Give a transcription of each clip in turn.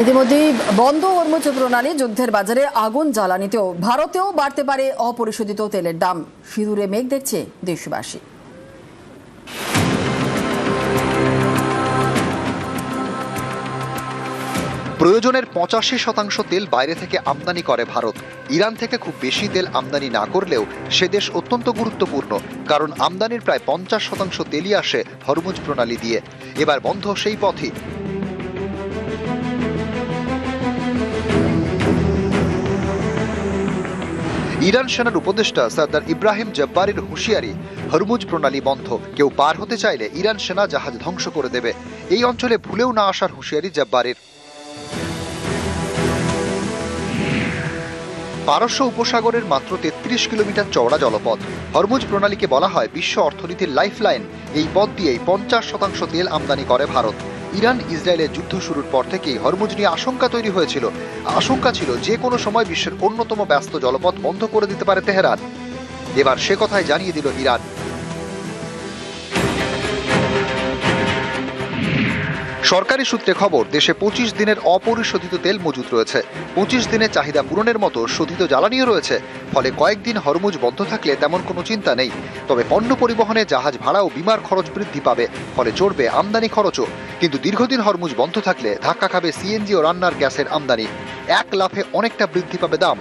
ইতিমধ্যেই বন্ধ হরমুজ প্রণালী যুদ্ধের বাজারে আগুন জ্বালানিতেও ভারতেও বাড়তে পারে অপরিশোধিত তেলের দাম। সিঁদুরে মেঘ দেখছে দেশবাসী। প্রয়োজনের 85% তেল বাইরে থেকে আমদানি করে ভারত। ইরান থেকে খুব বেশি তেল আমদানি না করলেও সে দেশ অত্যন্ত গুরুত্বপূর্ণ, কারণ আমদানির প্রায় 50% তেলই আসে হরমুজ প্রণালী দিয়ে। এবার বন্ধ সেই পথই। ইরান সেনার উপদেষ্টা সরদার ইব্রাহিম জব্বারির হুঁশিয়ারি, হরমুজ প্রণালী বন্ধ, কেউ পার হতে চাইলে ইরান সেনা জাহাজ ধ্বংস করে দেবে। এই অঞ্চলে ভুলেও না আসার হুঁশিয়ারি জব্বারির। পারস্য উপসাগরের মাত্র 33 কিলোমিটার চওড়া জলপথ হরমুজ প্রণালীকে বলা হয় বিশ্ব অর্থনীতির লাইফলাইন। এই পথ দিয়েই 50% তেল আমদানি করে ভারত। ইরান ইসরায়েলের যুদ্ধ শুরুর পর থেকেই হরমুজ নিয়ে আশঙ্কা তৈরি হয়েছিল। আশঙ্কা ছিল যে কোনো সময় বিশ্বের অন্যতম ব্যস্ত জলপথ বন্ধ করে দিতে পারে তেহরান। এবার সে কথাই জানিয়ে দিল ইরান। সরকারি সূত্রে খবর, দেশে 25 দিনের অপরিশোধিত তেল মজুত রয়েছে। 25 দিনের চাহিদা পূরণের মতো শোধিত জ্বালানিও রয়েছে। ফলে কয়েকদিন হরমুজ বন্ধ থাকলে তেমন কোনো চিন্তা নেই। তবে পণ্য পরিবহনে জাহাজ ভাড়া ও বিমার খরচ বৃদ্ধি পাবে, ফলে চড়বে আমদানি খরচও। কিন্তু দীর্ঘদিন হরমুজ বন্ধ থাকলে ধাক্কা খাবে সিএনজি ও রান্নার গ্যাসের আমদানি। এক লাফে অনেকটা বৃদ্ধি পাবে দাম।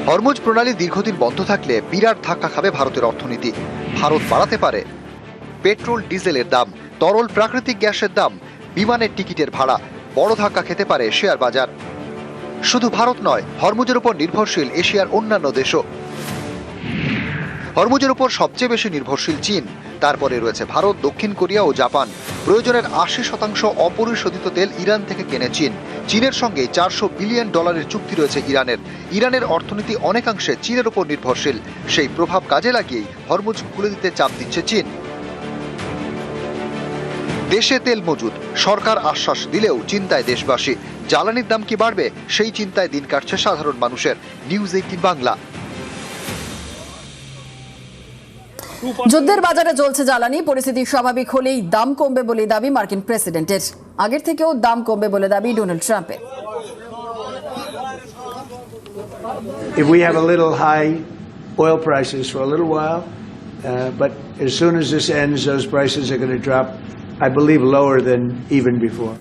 হরমুজ প্রণালী দীর্ঘদিন বন্ধ থাকলে বিরাট ধাক্কা খাবে ভারতের অর্থনীতি। ভারত বাড়াতে পারে পেট্রোল ডিজেলের দাম, তরল প্রাকৃতিক গ্যাসের দাম, বিমানের টিকিটের ভাড়া। বড় ধাক্কা খেতে পারে শেয়ার বাজার। শুধু ভারত নয়, হরমুজের উপর নির্ভরশীল এশিয়ার অন্যান্য দেশও। হরমুজের উপর সবচেয়ে বেশি নির্ভরশীল চীন, তারপরে রয়েছে ভারত, দক্ষিণ কোরিয়া ও জাপান। প্রয়োজনের 80% অপরিশোধিত তেল ইরান থেকে কেনে চীন। চীনের সঙ্গে $400 বিলিয়ন চুক্তি রয়েছে ইরানের। ইরানের অর্থনীতি অনেকাংশে চীনের উপর নির্ভরশীল। সেই প্রভাব কাজে লাগিয়েই হরমুজ খুলে দিতে চাপ দিচ্ছে চীন। দেশে তেল মজুদ, সরকার আশ্বাস দিলেও চিন্তায় দেশবাসী। জ্বালানির দাম কি বাড়বে, সেই চিন্তায় দিন কাটছে সাধারণ মানুষের। নিউজ 18 বাংলা। যুদ্ধের বাজারে চলছে জ্বালানি, পরিস্থিতি স্বাভাবিক হলেই দাম কমবে বলে দাবি মার্কিন প্রেসিডেন্টের। আগের থেকেও দাম কমবে বলে দাবি ডোনাল্ড ট্রাম্পের। If we have a little high oil prices for a little while, but as soon as this ends, those prices are going to drop, I believe, lower than even before.